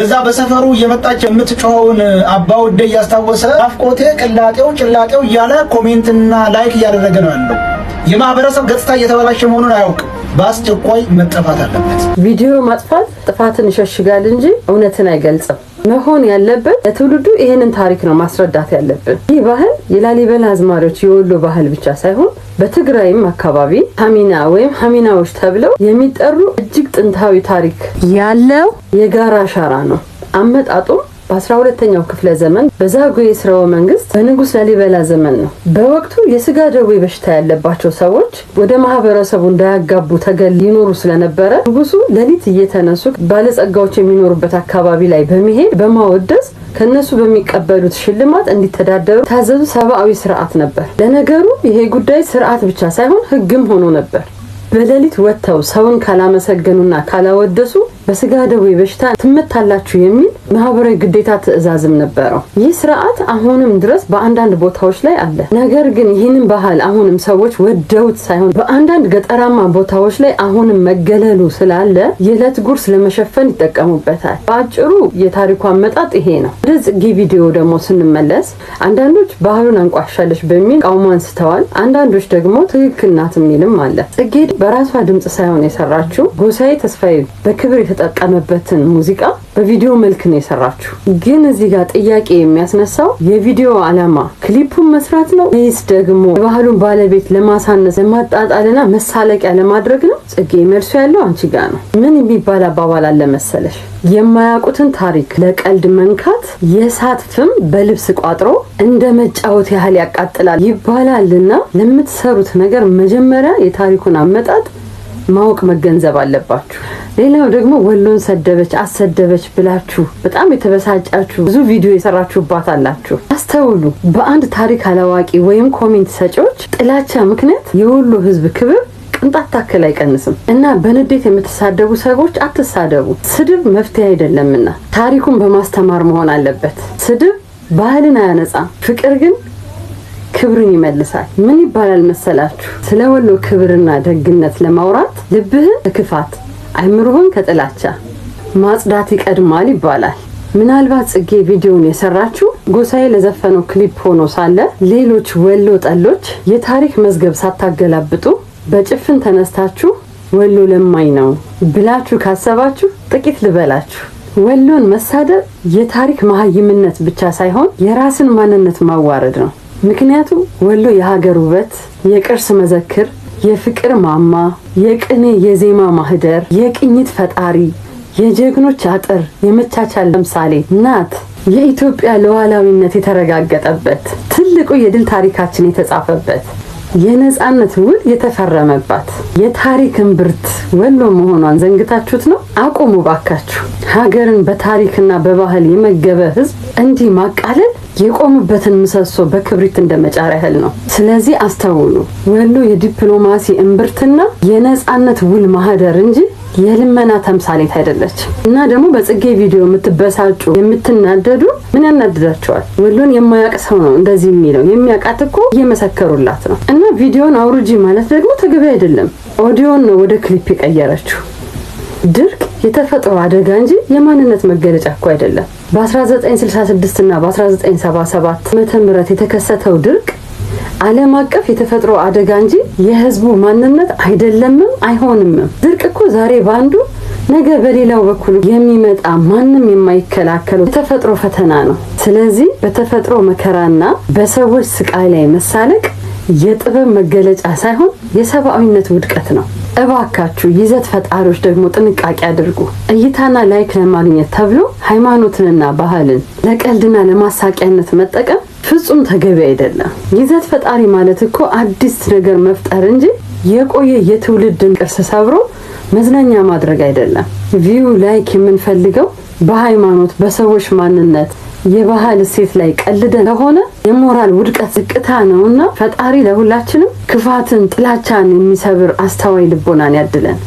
እዛ በሰፈሩ እየመጣች የምትጮኸውን አባወደ እያስታወሰ አፍቆቴ ቅላጤው ጭላጤው እያለ ኮሜንትና ላይክ እያደረገ ነው ያለው። የማህበረሰብ ገጽታ እየተበላሸ መሆኑን አያውቅም። በአስቸኳይ መጠፋት አለበት። ቪዲዮ ማጥፋት ጥፋትን ይሸሽጋል እንጂ እውነትን አይገልጽም። መሆን ያለበት ለትውልዱ ይሄንን ታሪክ ነው ማስረዳት ያለብን። ይህ ባህል የላሊበላ አዝማሪዎች የወሎ ባህል ብቻ ሳይሆን በትግራይም አካባቢ ሀሚና ወይም ሀሚናዎች ተብለው የሚጠሩ እጅግ ጥንታዊ ታሪክ ያለው የጋራ አሻራ ነው። አመጣጡም በ12ኛው ክፍለ ዘመን በዛጉዌ ስርወ መንግስት በንጉስ ላሊበላ ዘመን ነው። በወቅቱ የስጋ ደዌ በሽታ ያለባቸው ሰዎች ወደ ማህበረሰቡ እንዳያጋቡ ተገል ይኖሩ ስለነበረ ንጉሱ ሌሊት እየተነሱ ባለጸጋዎች የሚኖሩበት አካባቢ ላይ በመሄድ በማወደስ ከነሱ በሚቀበሉት ሽልማት እንዲተዳደሩ ታዘዙ ሰብአዊ ስርዓት ነበር። ለነገሩ ይሄ ጉዳይ ስርዓት ብቻ ሳይሆን ህግም ሆኖ ነበር። በሌሊት ወጥተው ሰውን ካላመሰገኑና ካላወደሱ በስጋ ደዌ በሽታ ትመታላችሁ የሚል ማህበራዊ ግዴታ ትዕዛዝም ነበረው። ይህ ስርዓት አሁንም ድረስ በአንዳንድ ቦታዎች ላይ አለ። ነገር ግን ይህንን ባህል አሁንም ሰዎች ወደውት ሳይሆን በአንዳንድ ገጠራማ ቦታዎች ላይ አሁንም መገለሉ ስላለ የዕለት ጉርስ ለመሸፈን ይጠቀሙበታል። በአጭሩ የታሪኩ አመጣጥ ይሄ ነው። ወደ ጽጌ ቪዲዮ ደግሞ ስንመለስ አንዳንዶች ባህሉን አንቋሻለች በሚል ቃውሞ አንስተዋል። አንዳንዶች ደግሞ ትክክል ናት የሚልም አለ። ጽጌ በራሷ ድምጽ ሳይሆን የሰራችው ጎሳዬ ተስፋዬ በክብር የተጠቀመበትን ሙዚቃ በቪዲዮ መልክ ነው የሰራችው። ግን እዚህ ጋር ጥያቄ የሚያስነሳው የቪዲዮ ዓላማ ክሊፑን መስራት ነው ወይስ ደግሞ የባህሉን ባለቤት ለማሳነስ ለማጣጣልና መሳለቂያ ለማድረግ ነው? ጽጌ መልሱ ያለው አንቺ ጋር ነው። ምን የሚባል አባባል አለ መሰለሽ? የማያውቁትን ታሪክ ለቀልድ መንካት የእሳት ፍም በልብስ ቋጥሮ እንደ መጫወት ያህል ያቃጥላል ይባላልና ለምትሰሩት ነገር መጀመሪያ የታሪኩን አመጣጥ ማወቅ መገንዘብ አለባችሁ። ሌላው ደግሞ ወሎን ሰደበች አሰደበች ብላችሁ በጣም የተበሳጫችሁ ብዙ ቪዲዮ የሰራችሁባት አላችሁ። አስተውሉ። በአንድ ታሪክ አላዋቂ ወይም ኮሜንት ሰጪዎች ጥላቻ ምክንያት የወሎ ህዝብ ክብር ቅንጣት ታክል አይቀንስም እና በንዴት የምትሳደቡ ሰዎች አትሳደቡ። ስድብ መፍትሄ አይደለምና ታሪኩን በማስተማር መሆን አለበት። ስድብ ባህልን አያነጻም፣ ፍቅር ግን ክብርን ይመልሳል። ምን ይባላል መሰላችሁ? ስለ ወሎ ክብርና ደግነት ለማውራት ልብህን ከክፋት አይምሮህን ከጥላቻ ማጽዳት ይቀድማል ይባላል። ምናልባት ጽጌ ቪዲዮውን የሰራችው ጎሳዬ ለዘፈነው ክሊፕ ሆኖ ሳለ ሌሎች ወሎ ጠሎች የታሪክ መዝገብ ሳታገላብጡ በጭፍን ተነስታችሁ ወሎ ለማኝ ነው ብላችሁ ካሰባችሁ ጥቂት ልበላችሁ። ወሎን መሳደብ የታሪክ መሀይምነት ብቻ ሳይሆን የራስን ማንነት ማዋረድ ነው። ምክንያቱም ወሎ የሀገር ውበት፣ የቅርስ መዘክር፣ የፍቅር ማማ፣ የቅኔ የዜማ ማህደር፣ የቅኝት ፈጣሪ፣ የጀግኖች አጥር፣ የመቻቻል ተምሳሌ ናት። የኢትዮጵያ ሉዓላዊነት የተረጋገጠበት ትልቁ የድል ታሪካችን የተጻፈበት የነጻነት ውል የተፈረመባት የታሪክ እምብርት ወሎ መሆኗን ዘንግታችሁት ነው? አቁሙ ባካችሁ። ሀገርን በታሪክና በባህል የመገበ ህዝብ እንዲህ ማቃለል የቆሙበትን ምሰሶ በክብሪት እንደመጫር ያህል ነው። ስለዚህ አስተውሉ። ወሎ የዲፕሎማሲ እምብርትና የነጻነት ውል ማህደር እንጂ የልመና ተምሳሌት አይደለች። እና ደግሞ በጽጌ ቪዲዮ የምትበሳጩ የምትናደዱ ምን ያናድዳቸዋል? ወሎን የማያውቅ ሰው ነው እንደዚህ የሚለው። የሚያውቃት እኮ እየመሰከሩላት ነው። እና ቪዲዮን አውርጂ ማለት ደግሞ ተገቢ አይደለም። ኦዲዮን ነው ወደ ክሊፕ የቀየረችው። ድርቅ የተፈጥሮ አደጋ እንጂ የማንነት መገለጫ እኮ አይደለም። በ1966 እና በ1977 ዓ.ም የተከሰተው ድርቅ ዓለም አቀፍ የተፈጥሮ አደጋ እንጂ የህዝቡ ማንነት አይደለምም አይሆንምም። ድርቅ እኮ ዛሬ ባንዱ ነገ በሌላው በኩል የሚመጣ ማንም የማይከላከለው የተፈጥሮ ፈተና ነው። ስለዚህ በተፈጥሮ መከራና በሰዎች ስቃይ ላይ መሳለቅ የጥበብ መገለጫ ሳይሆን የሰብአዊነት ውድቀት ነው። እባካችሁ ይዘት ፈጣሪዎች ደግሞ ጥንቃቄ አድርጉ። እይታና ላይክ ለማግኘት ተብሎ ሃይማኖትንና ባህልን ለቀልድና ለማሳቂያነት መጠቀም ፍጹም ተገቢ አይደለም። ይዘት ፈጣሪ ማለት እኮ አዲስ ነገር መፍጠር እንጂ የቆየ የትውልድን ቅርስ ሰብሮ መዝናኛ ማድረግ አይደለም። ቪው ላይክ የምንፈልገው በሃይማኖት በሰዎች ማንነት የባህል እሴት ላይ ቀልደን ከሆነ የሞራል ውድቀት ዝቅታ ነውና ፈጣሪ ለሁላችንም ክፋትን፣ ጥላቻን የሚሰብር አስተዋይ ልቦናን ያድለን።